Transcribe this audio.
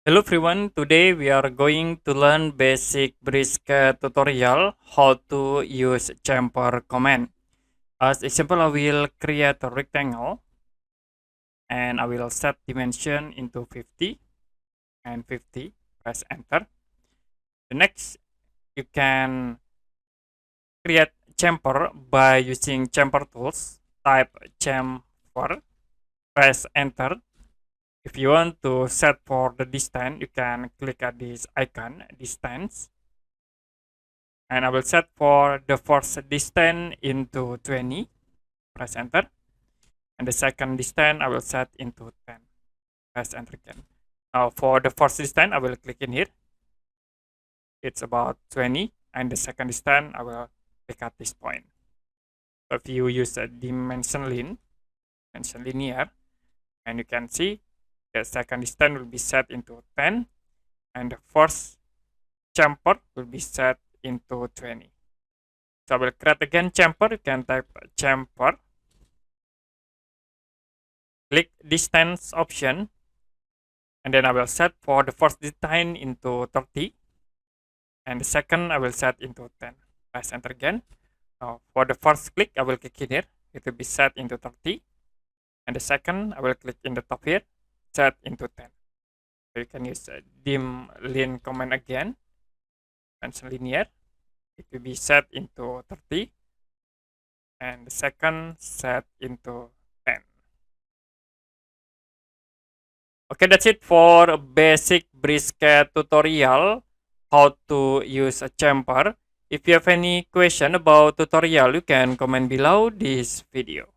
Hello everyone, today we are going to learn basic BricsCAD tutorial how to use chamfer command. As example, I will create a rectangle and I will set dimension into 50 and 50, press enter. The next, you can create chamfer by using chamfer tools, type chamfer, press enter. If you want to set for the distance, you can click at this icon, distance. And I will set for the first distance into 20, press enter. And the second distance I will set into 10, press enter again. Now for the first distance I will click in here, it's about 20, and the second distance I will click at this point. So if you use a dimension linear, and you can see the second distance will be set into 10, and the first chamfer will be set into 20. So I will create again chamfer. You can type chamfer, click distance option, and then I will set for the first distance into 30, and the second I will set into 10. Press enter again. Now for the first click I will click in here, it will be set into 30, and the second I will click in the top here, set into 10. So you can use dim line command again, mention linear, it will be set into 30, and the second set into 10. Okay, that's it for basic BricsCAD tutorial how to use a chamfer. If you have any question about tutorial, you can comment below this video.